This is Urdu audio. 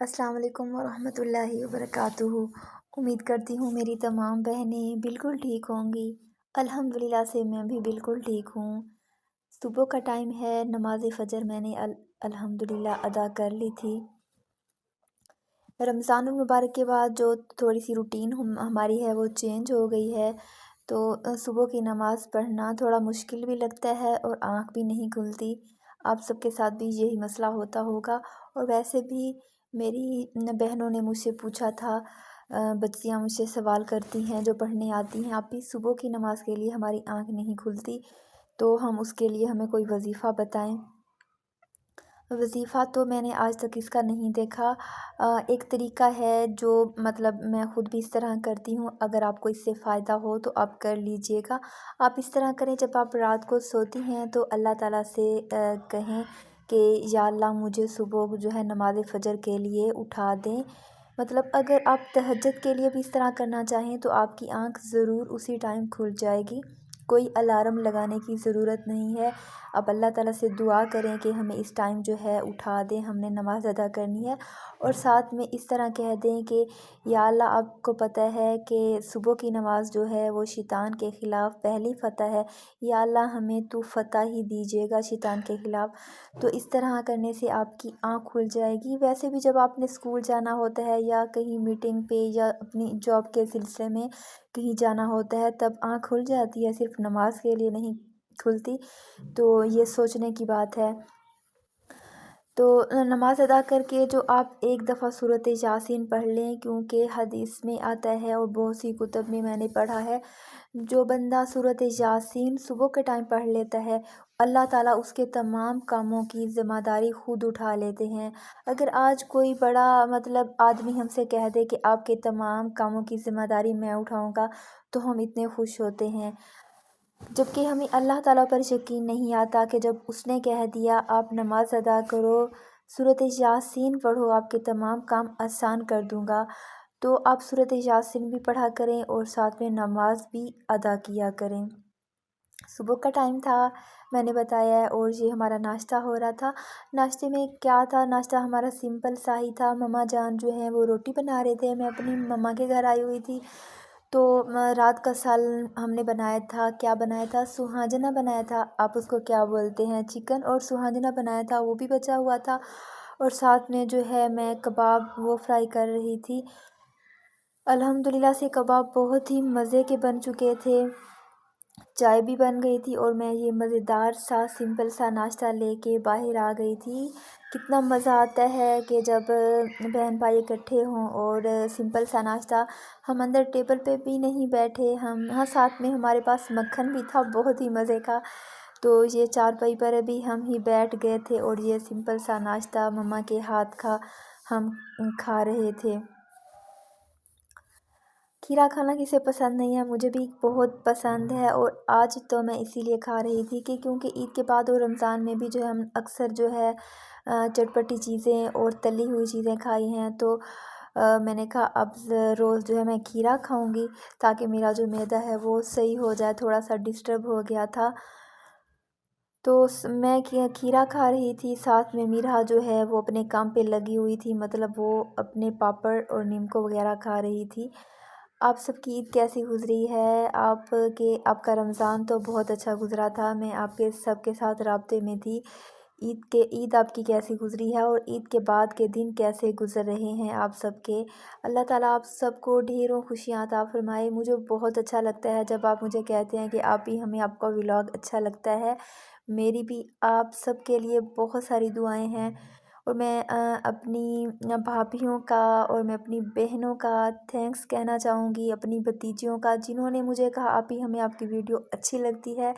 السلام علیکم ورحمۃ اللہ وبرکاتہ۔ امید کرتی ہوں میری تمام بہنیں بالکل ٹھیک ہوں گی۔ الحمدللہ سے میں بھی بالکل ٹھیک ہوں۔ صبح کا ٹائم ہے، نماز فجر میں نے الحمدللہ ادا کر لی تھی۔ رمضان المبارک کے بعد جو تھوڑی سی روٹین ہماری ہے وہ چینج ہو گئی ہے، تو صبح کی نماز پڑھنا تھوڑا مشکل بھی لگتا ہے اور آنکھ بھی نہیں کھلتی۔ آپ سب کے ساتھ بھی یہی مسئلہ ہوتا ہوگا، اور ویسے بھی میری بہنوں نے مجھ سے پوچھا تھا، بچیاں مجھ سے سوال کرتی ہیں جو پڑھنے آتی ہیں، آپ بھی صبح کی نماز کے لیے ہماری آنکھ نہیں کھلتی، تو ہم اس کے لیے ہمیں کوئی وظیفہ بتائیں۔ وظیفہ تو میں نے آج تک اس کا نہیں دیکھا۔ ایک طریقہ ہے جو مطلب میں خود بھی اس طرح کرتی ہوں، اگر آپ کو اس سے فائدہ ہو تو آپ کر لیجئے گا۔ آپ اس طرح کریں، جب آپ رات کو سوتی ہیں تو اللہ تعالیٰ سے کہیں کہ یا اللہ مجھے صبح جو ہے نماز فجر کے لیے اٹھا دیں۔ مطلب اگر آپ تہجد کے لیے بھی اس طرح کرنا چاہیں تو آپ کی آنکھ ضرور اسی ٹائم کھل جائے گی، کوئی الارم لگانے کی ضرورت نہیں ہے۔ آپ اللہ تعالیٰ سے دعا کریں کہ ہمیں اس ٹائم جو ہے اٹھا دیں، ہم نے نماز ادا کرنی ہے، اور ساتھ میں اس طرح کہہ دیں کہ یا اللہ آپ کو پتہ ہے کہ صبح کی نماز جو ہے وہ شیطان کے خلاف پہلی فتح ہے، یا اللہ ہمیں تو فتح ہی دیجیے گا شیطان کے خلاف۔ تو اس طرح کرنے سے آپ کی آنکھ کھل جائے گی۔ ویسے بھی جب آپ نے اسکول جانا ہوتا ہے یا کہیں میٹنگ پہ یا اپنی جاب کے سلسلے میں کہیں جانا ہوتا ہے، تب آنکھ کھل جاتی ہے، صرف نماز کے لیے نہیں کھلتی، تو یہ سوچنے کی بات ہے۔ تو نماز ادا کر کے جو آپ ایک دفعہ سورۃ یاسین پڑھ لیں، کیونکہ حدیث میں آتا ہے اور بہت سی کتب میں نے پڑھا ہے، جو بندہ سورۃ یاسین صبح کے ٹائم پڑھ لیتا ہے، اللہ تعالیٰ اس کے تمام کاموں کی ذمہ داری خود اٹھا لیتے ہیں۔ اگر آج کوئی بڑا مطلب آدمی ہم سے کہہ دے کہ آپ کے تمام کاموں کی ذمہ داری میں اٹھاؤں گا، تو ہم اتنے خوش ہوتے ہیں، جبکہ ہمیں اللہ تعالیٰ پر یقین نہیں آتا کہ جب اس نے کہہ دیا آپ نماز ادا کرو، سورۃ یاسین پڑھو، آپ کے تمام کام آسان کر دوں گا، تو آپ سورۃ یاسین بھی پڑھا کریں اور ساتھ میں نماز بھی ادا کیا کریں۔ صبح کا ٹائم تھا، میں نے بتایا ہے، اور یہ ہمارا ناشتہ ہو رہا تھا۔ ناشتے میں کیا تھا؟ ناشتہ ہمارا سمپل سا ہی تھا۔ مما جان جو ہیں وہ روٹی بنا رہے تھے، میں اپنی مما کے گھر آئی ہوئی تھی، تو رات کا سالن ہم نے بنایا تھا۔ کیا بنایا تھا؟ سوہانجنا بنایا تھا، آپ اس کو کیا بولتے ہیں، چکن اور سوہانجنا بنایا تھا، وہ بھی بچا ہوا تھا، اور ساتھ میں جو ہے میں کباب وہ فرائی کر رہی تھی۔ الحمدللہ سے کباب بہت ہی مزے کے بن چکے تھے، چائے بھی بن گئی تھی، اور میں یہ مزیدار سا سمپل سا ناشتہ لے کے باہر آ گئی تھی۔ کتنا مزہ آتا ہے کہ جب بہن بھائی اکٹھے ہوں اور سمپل سا ناشتہ، ہم اندر ٹیبل پہ بھی نہیں بیٹھے، ہاں ساتھ میں ہمارے پاس مکھن بھی تھا بہت ہی مزے کا، تو یہ چارپائی پر بھی ہم ہی بیٹھ گئے تھے اور یہ سمپل سا ناشتہ مما کے ہاتھ کا ہم کھا رہے تھے۔ کھیرا کھانا کسے پسند نہیں ہے، مجھے بھی بہت پسند ہے، اور آج تو میں اسی لیے کھا رہی تھی کہ کیونکہ عید کے بعد اور رمضان میں بھی جو ہے ہم اکثر جو ہے چٹپٹی چیزیں اور تلی ہوئی چیزیں کھائی ہیں، تو میں نے کہا اب روز جو ہے میں کھیرا کھاؤں گی تاکہ میرا جو معدہ ہے وہ صحیح ہو جائے، تھوڑا سا ڈسٹرب ہو گیا تھا، تو میں کھیرا کھا رہی تھی، ساتھ میں میرا جو ہے وہ اپنے کام پہ لگی ہوئی تھی، مطلب وہ اپنے پاپڑ اور نیمکو وغیرہ کھا رہی تھی۔ آپ سب کی عید کیسی گزری ہے؟ آپ کا رمضان تو بہت اچھا گزرا تھا، میں آپ کے سب کے ساتھ رابطے میں تھی۔ عید آپ کی کیسی گزری ہے، اور عید کے بعد کے دن کیسے گزر رہے ہیں آپ سب کے؟ اللہ تعالیٰ آپ سب کو ڈھیروں خوشیاں عطا فرمائے۔ مجھے بہت اچھا لگتا ہے جب آپ مجھے کہتے ہیں کہ آپ ہی ہمیں آپ کا ولاگ اچھا لگتا ہے۔ میری بھی آپ سب کے لیے بہت ساری دعائیں ہیں، اور میں اپنی بھابھیوں کا اور میں اپنی بہنوں کا تھینکس کہنا چاہوں گی، اپنی بھتیجیوں کا، جنہوں نے مجھے کہا آپ ہی ہمیں آپ کی ویڈیو اچھی لگتی ہے۔